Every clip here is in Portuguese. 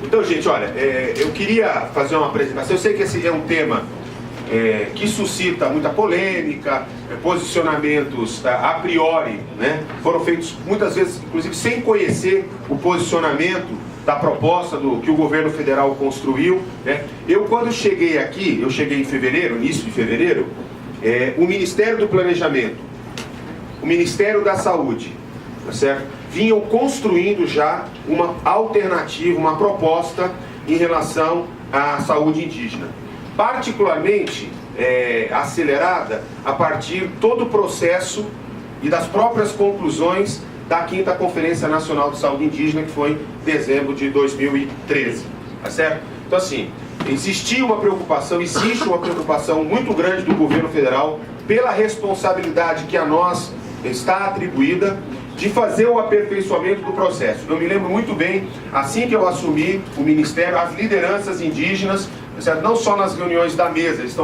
Então, gente, olha, eu queria fazer uma apresentação. Eu sei que esse é um tema que suscita muita polêmica, posicionamentos a priori, né? Foram feitos muitas vezes, inclusive, sem conhecer o posicionamento da proposta que o governo federal construiu, né? Eu, quando cheguei aqui, eu cheguei em fevereiro, início de fevereiro, o Ministério do Planejamento, o Ministério da Saúde, tá certo? Vinham construindo já uma alternativa, uma proposta em relação à saúde indígena. Particularmente acelerada a partir de todo o processo e das próprias conclusões da 5ª Conferência Nacional de Saúde Indígena, que foi em dezembro de 2013, tá certo? Então, assim, existe uma preocupação muito grande do governo federal pela responsabilidade que a nós está atribuída de fazer o aperfeiçoamento do processo. Eu me lembro muito bem, assim que eu assumi o Ministério, as lideranças indígenas, certo? Não só nas reuniões da mesa, eles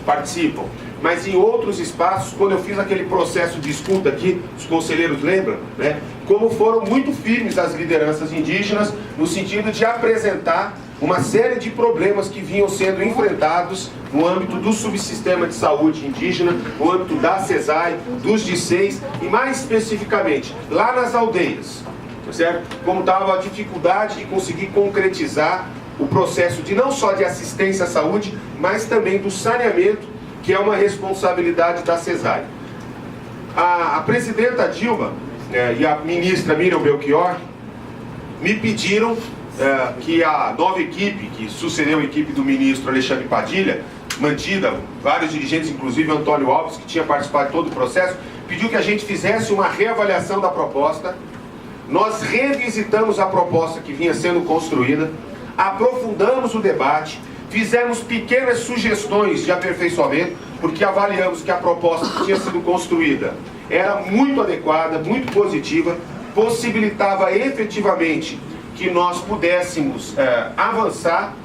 participam, mas em outros espaços, quando eu fiz aquele processo de escuta aqui, os conselheiros lembram, né? Como foram muito firmes as lideranças indígenas, no sentido de apresentar uma série de problemas que vinham sendo enfrentados no âmbito do subsistema de saúde indígena, no âmbito da CESAI, dos DICEIs e mais especificamente lá nas aldeias, certo? Como estava a dificuldade de conseguir concretizar o processo de não só de assistência à saúde, mas também do saneamento, que é uma responsabilidade da CESAI. A presidenta Dilma e a ministra Miriam Belchior me pediram que a nova equipe, que sucedeu a equipe do ministro Alexandre Padilha, mantida, vários dirigentes, inclusive Antônio Alves, que tinha participado de todo o processo, pediu que a gente fizesse uma reavaliação da proposta. Nós revisitamos a proposta que vinha sendo construída, aprofundamos o debate, fizemos pequenas sugestões de aperfeiçoamento, porque avaliamos que a proposta que tinha sido construída era muito adequada, muito positiva, possibilitava efetivamente que nós pudéssemos avançar,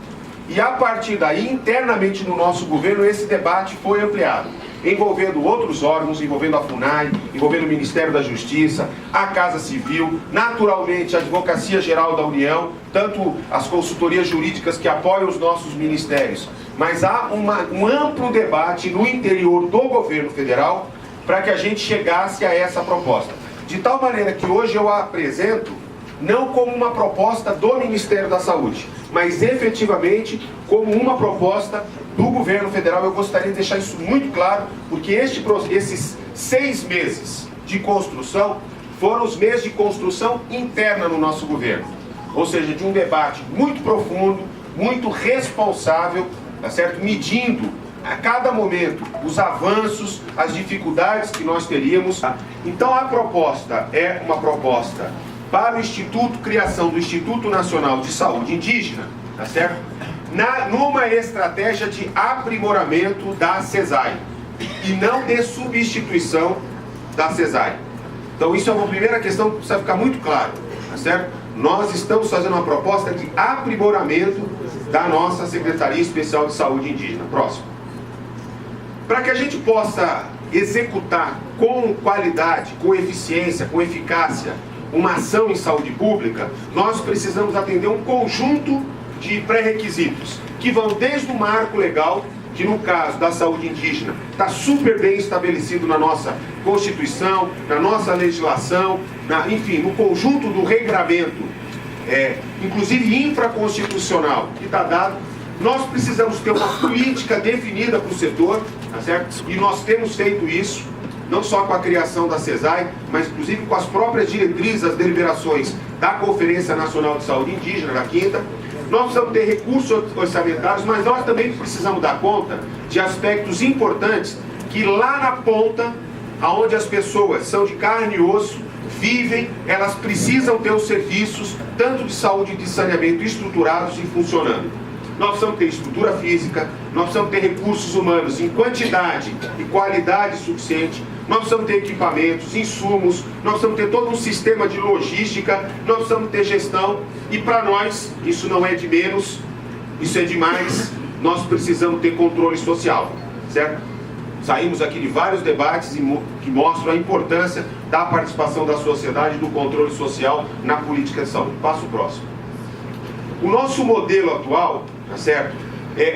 e a partir daí, internamente no nosso governo, esse debate foi ampliado, envolvendo outros órgãos, envolvendo a FUNAI, envolvendo o Ministério da Justiça, a Casa Civil, naturalmente a Advocacia Geral da União, tanto as consultorias jurídicas que apoiam os nossos ministérios, mas há um amplo debate no interior do governo federal para que a gente chegasse a essa proposta. De tal maneira que hoje eu a apresento não como uma proposta do Ministério da Saúde, mas efetivamente como uma proposta do governo federal. Eu gostaria de deixar isso muito claro, porque esses 6 meses de construção foram os meses de construção interna no nosso governo, ou seja, de um debate muito profundo, muito responsável, tá certo? Medindo a cada momento os avanços, as dificuldades que nós teríamos. Então a proposta é uma proposta para o Instituto, criação do Instituto Nacional de Saúde Indígena, tá certo? Numa estratégia de aprimoramento da CESAI e não de substituição da CESAI. Então isso é uma primeira questão que precisa ficar muito claro, tá certo? Nós estamos fazendo uma proposta de aprimoramento da nossa Secretaria Especial de Saúde Indígena. Próximo. Para que a gente possa executar com qualidade, com eficiência, com eficácia, uma ação em saúde pública, nós precisamos atender um conjunto de pré-requisitos, que vão desde o marco legal, que no caso da saúde indígena está super bem estabelecido na nossa Constituição, na nossa legislação, enfim, no conjunto do regramento, inclusive infraconstitucional, que está dado. Nós precisamos ter uma política definida para o setor, tá certo? E nós temos feito isso, não só com a criação da CESAI, mas inclusive com as próprias diretrizes, as deliberações da Conferência Nacional de Saúde Indígena, da 5ª. Nós precisamos ter recursos orçamentários, mas nós também precisamos dar conta de aspectos importantes que lá na ponta, onde as pessoas são de carne e osso, vivem, elas precisam ter os serviços, tanto de saúde e de saneamento, estruturados e funcionando. Nós precisamos ter estrutura física, nós precisamos ter recursos humanos em quantidade e qualidade suficiente, nós precisamos ter equipamentos, insumos, nós precisamos ter todo um sistema de logística, nós precisamos ter gestão, e para nós, isso não é de menos, isso é de mais, nós precisamos ter controle social, certo? Saímos aqui de vários debates que mostram a importância da participação da sociedade e do controle social na política de saúde. Passo próximo. O nosso modelo atual, tá certo?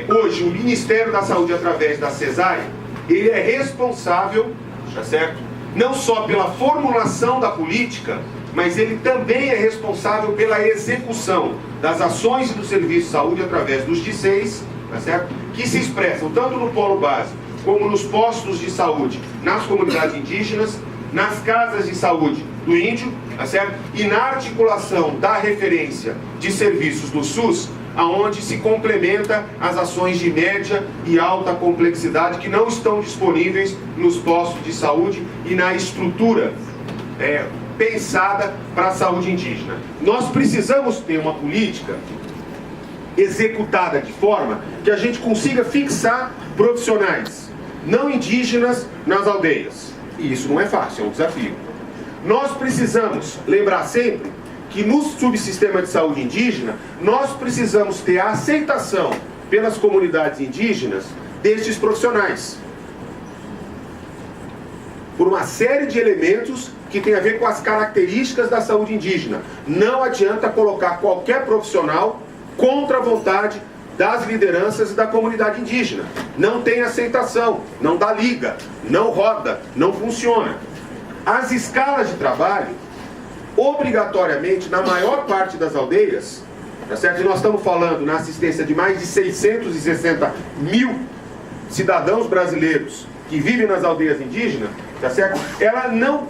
Hoje, o Ministério da Saúde, através da CESAI, ele é responsável, tá certo? Não só pela formulação da política, mas ele também é responsável pela execução das ações e do serviço de saúde através dos DICEIs, tá certo? Que se expressam tanto no polo básico como nos postos de saúde nas comunidades indígenas, nas casas de saúde do índio, tá certo? E na articulação da referência de serviços do SUS, aonde se complementa as ações de média e alta complexidade que não estão disponíveis nos postos de saúde e na estrutura pensada para a saúde indígena. Nós precisamos ter uma política executada de forma que a gente consiga fixar profissionais não indígenas nas aldeias. E isso não é fácil, é um desafio. Nós precisamos lembrar sempre que no subsistema de saúde indígena, nós precisamos ter a aceitação pelas comunidades indígenas destes profissionais. Por uma série de elementos que tem a ver com as características da saúde indígena. Não adianta colocar qualquer profissional contra a vontade das lideranças e da comunidade indígena. Não tem aceitação, não dá liga, não roda, não funciona. As escalas de trabalho, obrigatoriamente, na maior parte das aldeias, tá certo? E nós estamos falando na assistência de mais de 660 mil cidadãos brasileiros que vivem nas aldeias indígenas, tá certo? Ela não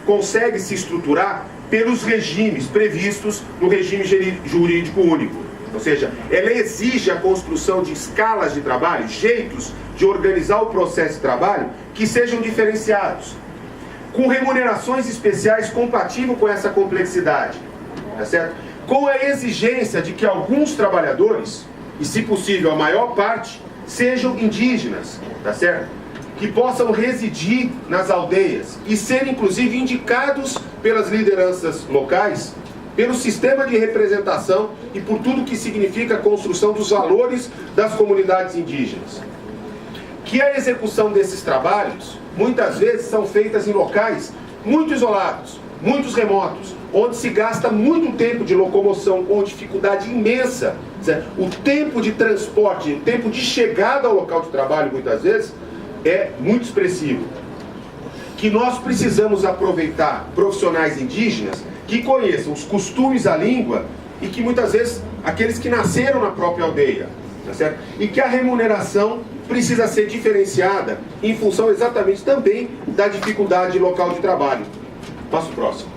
consegue se estruturar pelos regimes previstos no regime jurídico único. Ou seja, ela exige a construção de escalas de trabalho, jeitos de organizar o processo de trabalho que sejam diferenciados, com remunerações especiais compatíveis com essa complexidade, tá certo? Com a exigência de que alguns trabalhadores, e se possível a maior parte, sejam indígenas, tá certo? Que possam residir nas aldeias e serem inclusive indicados pelas lideranças locais, pelo sistema de representação e por tudo que significa a construção dos valores das comunidades indígenas. Que a execução desses trabalhos, muitas vezes, são feitas em locais muito isolados, muito remotos, onde se gasta muito tempo de locomoção, com dificuldade imensa. O tempo de transporte, o tempo de chegada ao local de trabalho, muitas vezes, é muito expressivo. Que nós precisamos aproveitar profissionais indígenas que conheçam os costumes, a língua, e que muitas vezes, aqueles que nasceram na própria aldeia, tá certo? E que a remuneração precisa ser diferenciada em função exatamente também da dificuldade local de trabalho. Passo próximo.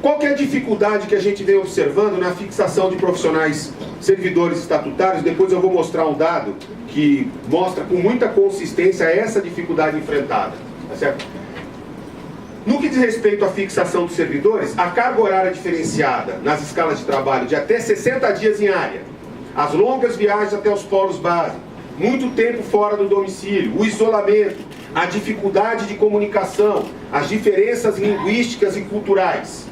Qual que é a dificuldade que a gente vem observando na fixação de profissionais servidores estatutários? Depois eu vou mostrar um dado que mostra com muita consistência essa dificuldade enfrentada, tá certo? No que diz respeito à fixação dos servidores, a carga horária diferenciada nas escalas de trabalho de até 60 dias em área, as longas viagens até os polos básicos, muito tempo fora do domicílio, o isolamento, a dificuldade de comunicação, as diferenças linguísticas e culturais.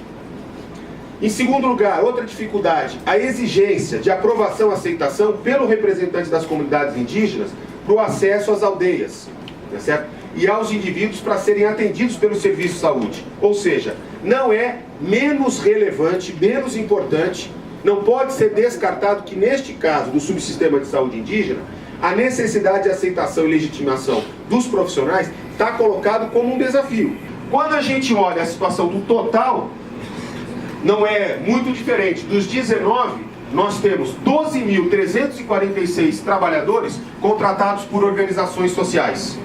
Em segundo lugar, outra dificuldade, a exigência de aprovação e aceitação pelo representante das comunidades indígenas para o acesso às aldeias, tá certo? E aos indivíduos para serem atendidos pelo serviço de saúde. Ou seja, não é menos relevante, menos importante, não pode ser descartado que neste caso do subsistema de saúde indígena, a necessidade de aceitação e legitimação dos profissionais está colocado como um desafio. Quando a gente olha a situação do total, não é muito diferente. Dos 19, nós temos 12.346 trabalhadores contratados por organizações sociais.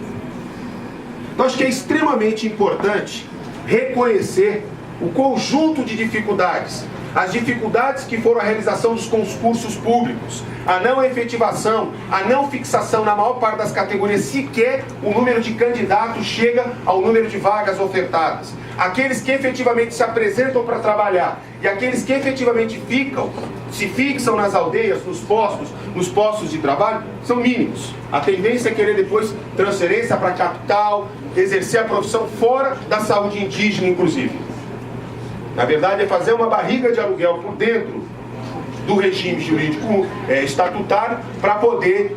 Então, acho que é extremamente importante reconhecer o conjunto de dificuldades, as dificuldades que foram a realização dos concursos públicos, a não efetivação, a não fixação na maior parte das categorias, sequer o número de candidatos chega ao número de vagas ofertadas. Aqueles que efetivamente se apresentam para trabalhar e aqueles que efetivamente se fixam nas aldeias, nos postos de trabalho, são mínimos. A tendência é querer depois transferência para a capital, exercer a profissão fora da saúde indígena, inclusive. Na verdade, é fazer uma barriga de aluguel por dentro do regime jurídico estatutário para poder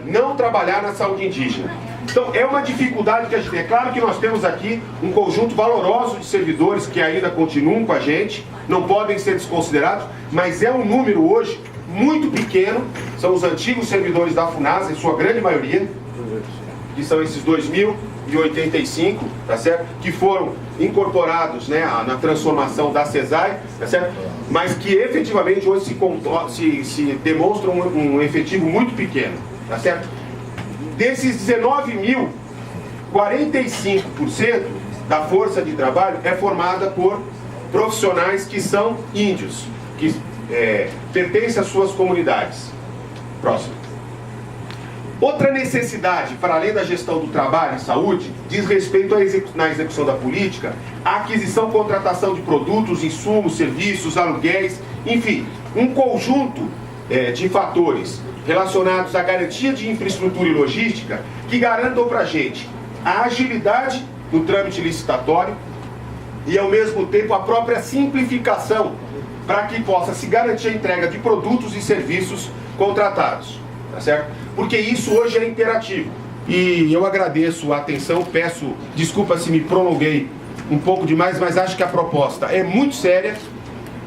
não trabalhar na saúde indígena. Então, é uma dificuldade que a gente tem. É claro que nós temos aqui um conjunto valoroso de servidores que ainda continuam com a gente, não podem ser desconsiderados, mas é um número hoje muito pequeno, são os antigos servidores da FUNASA, em sua grande maioria, que são esses 2.085, tá certo? Que foram incorporados, né, na transformação da CESAI, tá certo? Mas que efetivamente hoje se demonstram um efetivo muito pequeno, tá certo? Desses 19.000, 45% da força de trabalho é formada por profissionais que são índios, que pertencem às suas comunidades. Próximo. Outra necessidade, para além da gestão do trabalho e saúde, diz respeito na execução da política, à aquisição, contratação de produtos, insumos, serviços, aluguéis, enfim, um conjunto de fatores relacionados à garantia de infraestrutura e logística que garantam para a gente a agilidade no trâmite licitatório e, ao mesmo tempo, a própria simplificação para que possa se garantir a entrega de produtos e serviços contratados, tá certo? Porque isso hoje é imperativo. E eu agradeço a atenção, peço desculpa se me prolonguei um pouco demais, mas acho que a proposta é muito séria,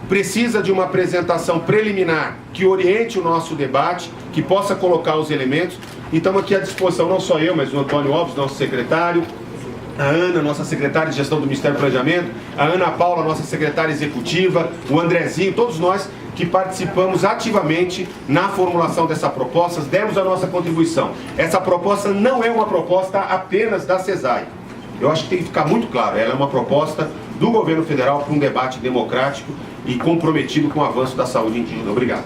precisa de uma apresentação preliminar que oriente o nosso debate, que possa colocar os elementos, e estamos aqui à disposição, não só eu, mas o Antônio Alves, nosso secretário, a Ana, nossa secretária de gestão do Ministério do Planejamento, a Ana Paula, nossa secretária executiva, o Andrezinho, todos nós que participamos ativamente na formulação dessa proposta, demos a nossa contribuição. Essa proposta não é uma proposta apenas da CESAI. Eu acho que tem que ficar muito claro, ela é uma proposta do governo federal para um debate democrático e comprometido com o avanço da saúde indígena. Obrigado.